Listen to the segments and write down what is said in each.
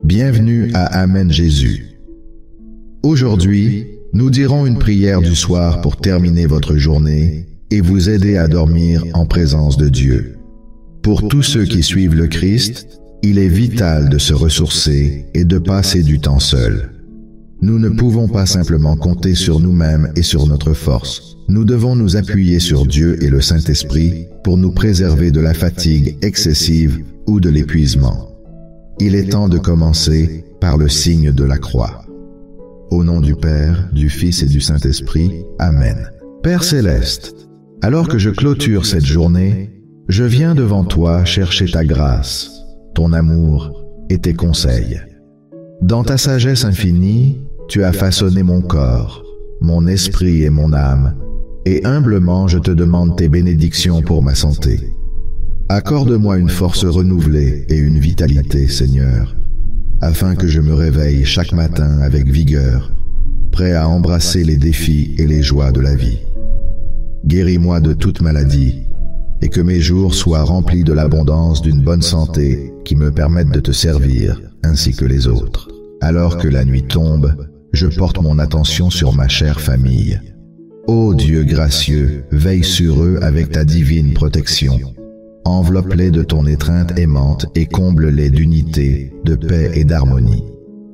Bienvenue à Amen Jésus. Aujourd'hui, nous dirons une prière du soir pour terminer votre journée et vous aider à dormir en présence de Dieu. Pour tous ceux qui suivent le Christ, il est vital de se ressourcer et de passer du temps seul. Nous ne pouvons pas simplement compter sur nous-mêmes et sur notre force. Nous devons nous appuyer sur Dieu et le Saint-Esprit pour nous préserver de la fatigue excessive ou de l'épuisement. Il est temps de commencer par le signe de la croix. Au nom du Père, du Fils et du Saint-Esprit, Amen. Père céleste, alors que je clôture cette journée, je viens devant toi chercher ta grâce, ton amour et tes conseils. Dans ta sagesse infinie, tu as façonné mon corps, mon esprit et mon âme, et humblement je te demande tes bénédictions pour ma santé. Accorde-moi une force renouvelée et une vitalité, Seigneur, afin que je me réveille chaque matin avec vigueur, prêt à embrasser les défis et les joies de la vie. Guéris-moi de toute maladie, et que mes jours soient remplis de l'abondance d'une bonne santé qui me permette de te servir, ainsi que les autres. Alors que la nuit tombe, je porte mon attention sur ma chère famille. Ô Dieu gracieux, veille sur eux avec ta divine protection. Enveloppe-les de ton étreinte aimante et comble-les d'unité, de paix et d'harmonie.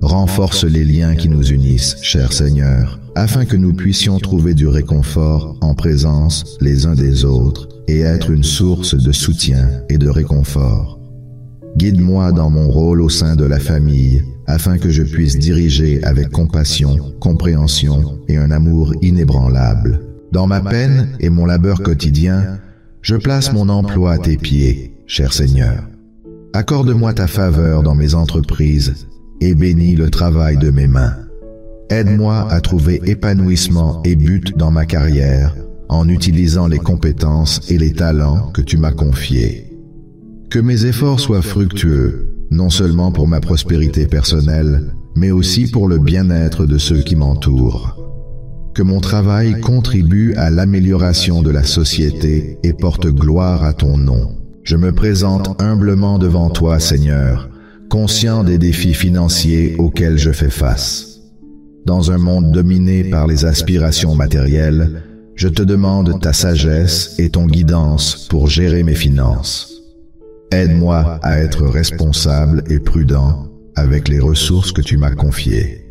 Renforce les liens qui nous unissent, cher Seigneur, afin que nous puissions trouver du réconfort en présence les uns des autres et être une source de soutien et de réconfort. Guide-moi dans mon rôle au sein de la famille, afin que je puisse diriger avec compassion, compréhension et un amour inébranlable. Dans ma peine et mon labeur quotidien, je place mon emploi à tes pieds, cher Seigneur. Accorde-moi ta faveur dans mes entreprises et bénis le travail de mes mains. Aide-moi à trouver épanouissement et but dans ma carrière en utilisant les compétences et les talents que tu m'as confiés. Que mes efforts soient fructueux, non seulement pour ma prospérité personnelle, mais aussi pour le bien-être de ceux qui m'entourent. Que mon travail contribue à l'amélioration de la société et porte gloire à ton nom. Je me présente humblement devant toi, Seigneur, conscient des défis financiers auxquels je fais face. Dans un monde dominé par les aspirations matérielles, je te demande ta sagesse et ton guidance pour gérer mes finances. Aide-moi à être responsable et prudent avec les ressources que tu m'as confiées.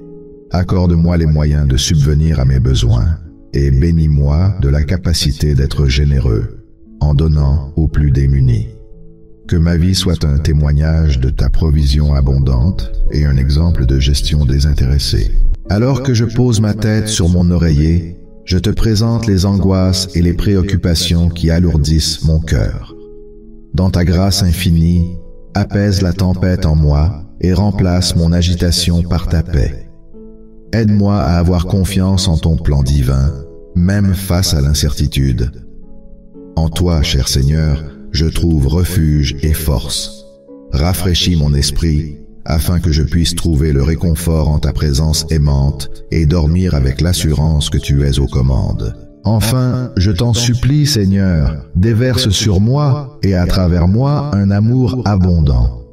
Accorde-moi les moyens de subvenir à mes besoins et bénis-moi de la capacité d'être généreux en donnant aux plus démunis. Que ma vie soit un témoignage de ta provision abondante et un exemple de gestion désintéressée. Alors que je pose ma tête sur mon oreiller, je te présente les angoisses et les préoccupations qui alourdissent mon cœur. Dans ta grâce infinie, apaise la tempête en moi et remplace mon agitation par ta paix. Aide-moi à avoir confiance en ton plan divin, même face à l'incertitude. En toi, cher Seigneur, je trouve refuge et force. Rafraîchis mon esprit, afin que je puisse trouver le réconfort en ta présence aimante et dormir avec l'assurance que tu es aux commandes. Enfin, je t'en supplie, Seigneur, déverse sur moi et à travers moi un amour abondant.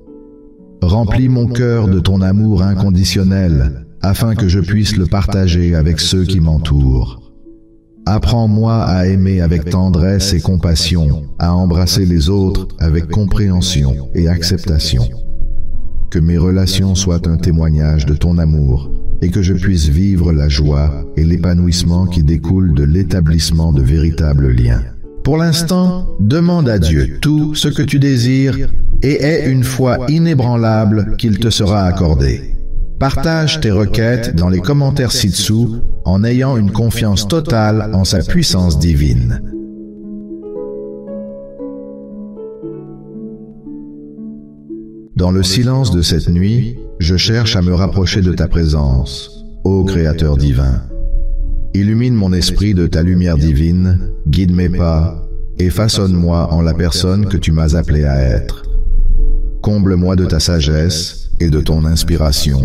Remplis mon cœur de ton amour inconditionnel, afin que je puisse le partager avec ceux qui m'entourent. Apprends-moi à aimer avec tendresse et compassion, à embrasser les autres avec compréhension et acceptation. Que mes relations soient un témoignage de ton amour et que je puisse vivre la joie et l'épanouissement qui découlent de l'établissement de véritables liens. Pour l'instant, demande à Dieu tout ce que tu désires et aie une foi inébranlable qu'il te sera accordé. Partage tes requêtes dans les commentaires ci-dessous en ayant une confiance totale en sa puissance divine. Dans le silence de cette nuit, je cherche à me rapprocher de ta présence, ô Créateur divin. Illumine mon esprit de ta lumière divine, guide mes pas et façonne-moi en la personne que tu m'as appelé à être. Comble-moi de ta sagesse et de ton inspiration,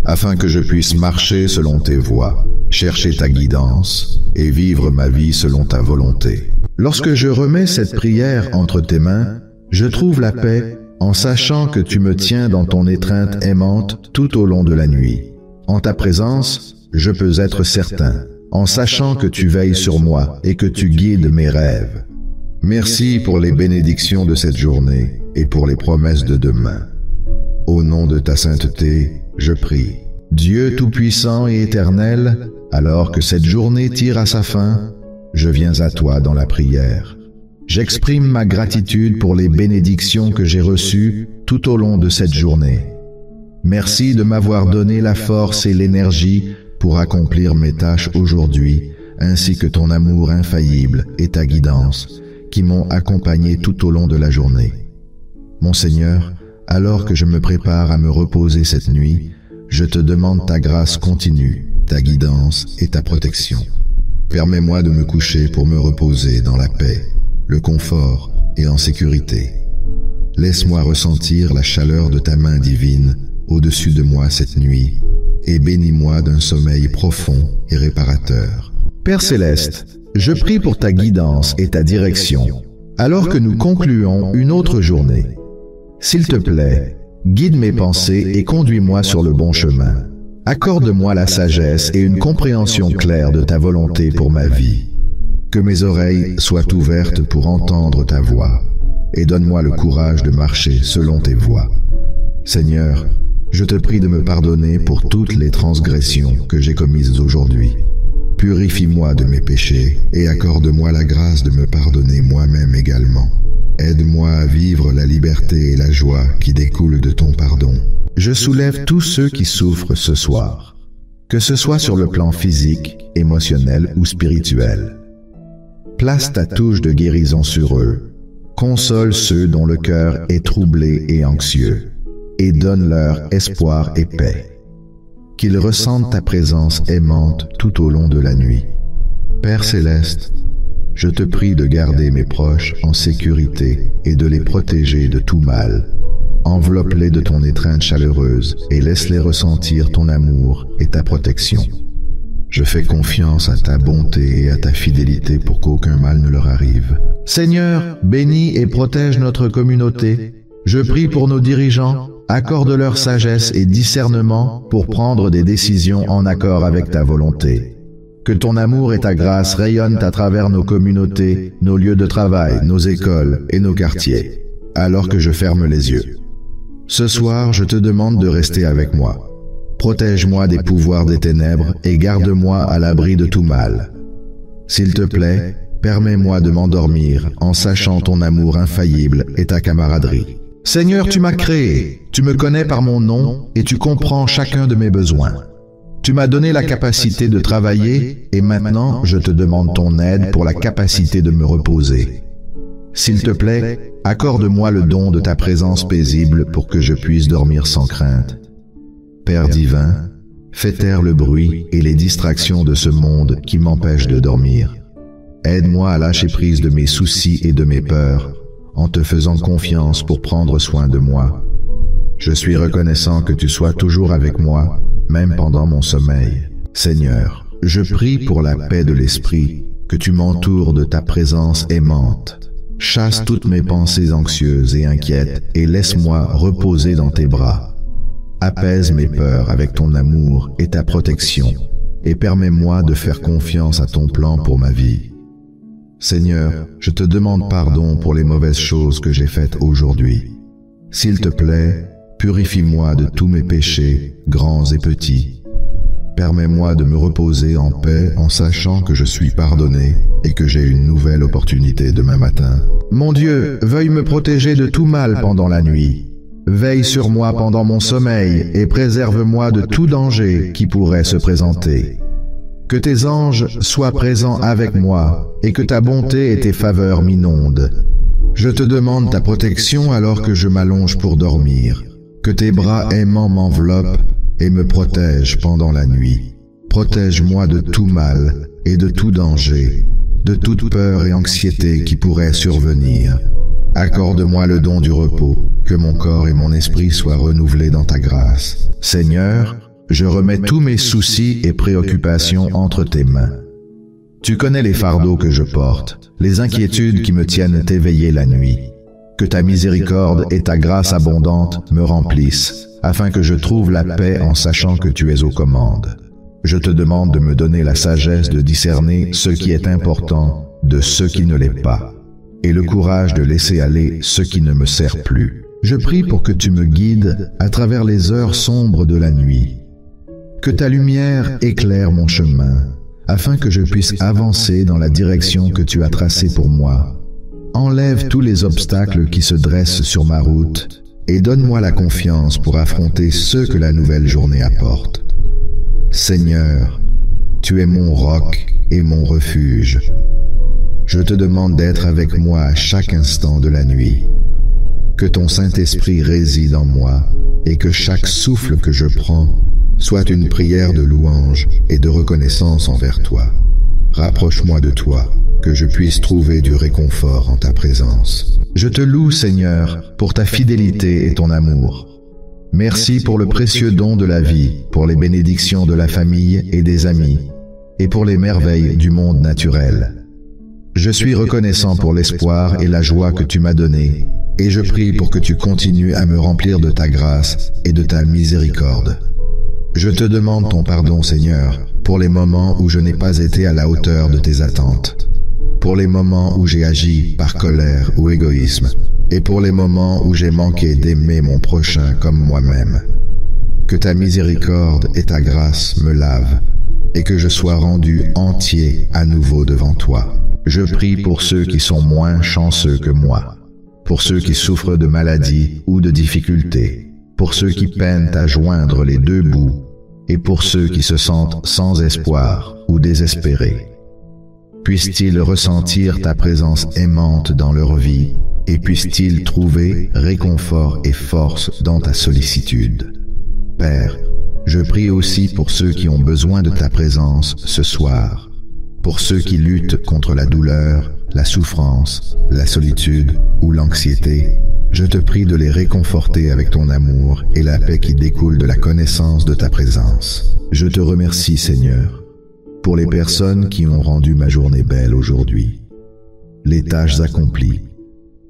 afin que je puisse marcher selon tes voies, chercher ta guidance et vivre ma vie selon ta volonté. Lorsque je remets cette prière entre tes mains, je trouve la paix en sachant que tu me tiens dans ton étreinte aimante tout au long de la nuit. En ta présence, je peux être certain, en sachant que tu veilles sur moi et que tu guides mes rêves. Merci pour les bénédictions de cette journée et pour les promesses de demain. Au nom de ta sainteté, je prie. Dieu Tout-Puissant et Éternel, alors que cette journée tire à sa fin, je viens à toi dans la prière. J'exprime ma gratitude pour les bénédictions que j'ai reçues tout au long de cette journée. Merci de m'avoir donné la force et l'énergie pour accomplir mes tâches aujourd'hui, ainsi que ton amour infaillible et ta guidance, qui m'ont accompagné tout au long de la journée. Mon Seigneur, alors que je me prépare à me reposer cette nuit, je te demande ta grâce continue, ta guidance et ta protection. Permets-moi de me coucher pour me reposer dans la paix, le confort et en sécurité. Laisse-moi ressentir la chaleur de ta main divine au-dessus de moi cette nuit et bénis-moi d'un sommeil profond et réparateur. Père Céleste, je prie pour ta guidance et ta direction alors que nous concluons une autre journée. S'il te plaît, guide mes pensées et conduis-moi sur le bon chemin. Accorde-moi la sagesse et une compréhension claire de ta volonté pour ma vie. Que mes oreilles soient ouvertes pour entendre ta voix, et donne-moi le courage de marcher selon tes voies. Seigneur, je te prie de me pardonner pour toutes les transgressions que j'ai commises aujourd'hui. Purifie-moi de mes péchés et accorde-moi la grâce de me pardonner moi-même également. Aide-moi à vivre la liberté et la joie qui découlent de ton pardon. Je soulève tous ceux qui souffrent ce soir, que ce soit sur le plan physique, émotionnel ou spirituel. Place ta touche de guérison sur eux. Console ceux dont le cœur est troublé et anxieux, et donne-leur espoir et paix. Qu'ils ressentent ta présence aimante tout au long de la nuit. Père Céleste, je te prie de garder mes proches en sécurité et de les protéger de tout mal. Enveloppe-les de ton étreinte chaleureuse et laisse-les ressentir ton amour et ta protection. Je fais confiance à ta bonté et à ta fidélité pour qu'aucun mal ne leur arrive. Seigneur, bénis et protège notre communauté. Je prie pour nos dirigeants, accorde-leur sagesse et discernement pour prendre des décisions en accord avec ta volonté. Que ton amour et ta grâce rayonnent à travers nos communautés, nos lieux de travail, nos écoles et nos quartiers, alors que je ferme les yeux. Ce soir, je te demande de rester avec moi. Protège-moi des pouvoirs des ténèbres et garde-moi à l'abri de tout mal. S'il te plaît, permets-moi de m'endormir en sachant ton amour infaillible et ta camaraderie. Seigneur, tu m'as créé, tu me connais par mon nom et tu comprends chacun de mes besoins. Tu m'as donné la capacité de travailler et maintenant je te demande ton aide pour la capacité de me reposer. S'il te plaît, accorde-moi le don de ta présence paisible pour que je puisse dormir sans crainte. Père divin, fais taire le bruit et les distractions de ce monde qui m'empêchent de dormir. Aide-moi à lâcher prise de mes soucis et de mes peurs, en te faisant confiance pour prendre soin de moi. Je suis reconnaissant que tu sois toujours avec moi, même pendant mon sommeil. Seigneur, je prie pour la paix de l'esprit, que tu m'entoures de ta présence aimante. Chasse toutes mes pensées anxieuses et inquiètes et laisse-moi reposer dans tes bras. Apaise mes peurs avec ton amour et ta protection, et permets-moi de faire confiance à ton plan pour ma vie. Seigneur, je te demande pardon pour les mauvaises choses que j'ai faites aujourd'hui. S'il te plaît, purifie-moi de tous mes péchés, grands et petits. Permets-moi de me reposer en paix en sachant que je suis pardonné et que j'ai une nouvelle opportunité demain matin. Mon Dieu, veuille me protéger de tout mal pendant la nuit. Veille sur moi pendant mon sommeil et préserve-moi de tout danger qui pourrait se présenter. Que tes anges soient présents avec moi et que ta bonté et tes faveurs m'inondent. Je te demande ta protection alors que je m'allonge pour dormir. Que tes bras aimants m'enveloppent et me protègent pendant la nuit. Protège-moi de tout mal et de tout danger, de toute peur et anxiété qui pourrait survenir. Accorde-moi le don du repos, que mon corps et mon esprit soient renouvelés dans ta grâce. Seigneur, je remets tous mes soucis et préoccupations entre tes mains. Tu connais les fardeaux que je porte, les inquiétudes qui me tiennent éveillé la nuit. Que ta miséricorde et ta grâce abondante me remplissent, afin que je trouve la paix en sachant que tu es aux commandes. Je te demande de me donner la sagesse de discerner ce qui est important de ce qui ne l'est pas, et le courage de laisser aller ce qui ne me sert plus. Je prie pour que tu me guides à travers les heures sombres de la nuit. Que ta lumière éclaire mon chemin, afin que je puisse avancer dans la direction que tu as tracée pour moi. Enlève tous les obstacles qui se dressent sur ma route et donne-moi la confiance pour affronter ceux que la nouvelle journée apporte. Seigneur, tu es mon roc et mon refuge. Je te demande d'être avec moi à chaque instant de la nuit. Que ton Saint-Esprit réside en moi et que chaque souffle que je prends soit une prière de louange et de reconnaissance envers toi. Rapproche-moi de toi, que je puisse trouver du réconfort en ta présence. Je te loue, Seigneur, pour ta fidélité et ton amour. Merci pour le précieux don de la vie, pour les bénédictions de la famille et des amis, et pour les merveilles du monde naturel. Je suis reconnaissant pour l'espoir et la joie que tu m'as donnés, et je prie pour que tu continues à me remplir de ta grâce et de ta miséricorde. Je te demande ton pardon, Seigneur, pour les moments où je n'ai pas été à la hauteur de tes attentes, pour les moments où j'ai agi par colère ou égoïsme, et pour les moments où j'ai manqué d'aimer mon prochain comme moi-même. Que ta miséricorde et ta grâce me lavent, et que je sois rendu entier à nouveau devant toi. Je prie pour ceux qui sont moins chanceux que moi, pour ceux qui souffrent de maladies ou de difficultés, pour ceux qui peinent à joindre les deux bouts, et pour ceux qui se sentent sans espoir ou désespérés. Puissent-ils ressentir ta présence aimante dans leur vie, et puissent-ils trouver réconfort et force dans ta sollicitude. Père, je prie aussi pour ceux qui ont besoin de ta présence ce soir, pour ceux qui luttent contre la douleur, la souffrance, la solitude ou l'anxiété. Je te prie de les réconforter avec ton amour et la paix qui découle de la connaissance de ta présence. Je te remercie, Seigneur, pour les personnes qui ont rendu ma journée belle aujourd'hui, les tâches accomplies,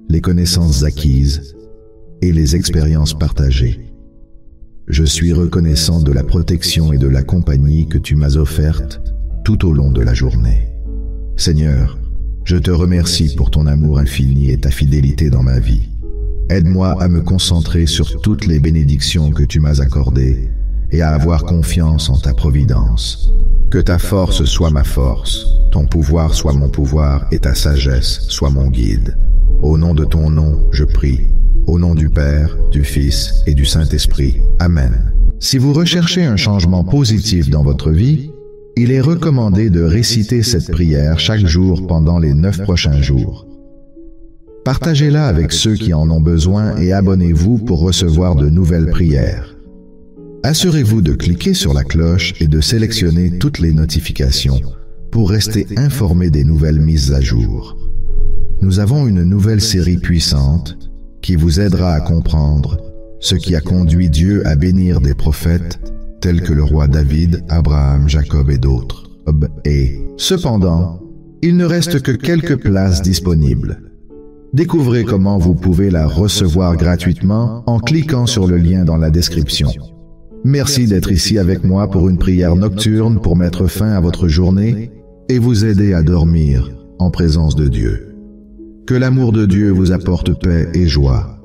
les connaissances acquises et les expériences partagées. Je suis reconnaissant de la protection et de la compagnie que tu m'as offerte tout au long de la journée. Seigneur, je te remercie pour ton amour infini et ta fidélité dans ma vie. Aide-moi à me concentrer sur toutes les bénédictions que tu m'as accordées et à avoir confiance en ta providence. Que ta force soit ma force, ton pouvoir soit mon pouvoir et ta sagesse soit mon guide. Au nom de ton nom, je prie. Au nom du Père, du Fils et du Saint-Esprit. Amen. Si vous recherchez un changement positif dans votre vie, il est recommandé de réciter cette prière chaque jour pendant les 9 prochains jours. Partagez-la avec ceux qui en ont besoin et abonnez-vous pour recevoir de nouvelles prières. Assurez-vous de cliquer sur la cloche et de sélectionner toutes les notifications pour rester informé des nouvelles mises à jour. Nous avons une nouvelle série puissante qui vous aidera à comprendre ce qui a conduit Dieu à bénir des prophètes tels que le roi David, Abraham, Jacob et d'autres. Cependant, il ne reste que quelques places disponibles. Découvrez comment vous pouvez la recevoir gratuitement en cliquant sur le lien dans la description. Merci d'être ici avec moi pour une prière nocturne pour mettre fin à votre journée et vous aider à dormir en présence de Dieu. Que l'amour de Dieu vous apporte paix et joie.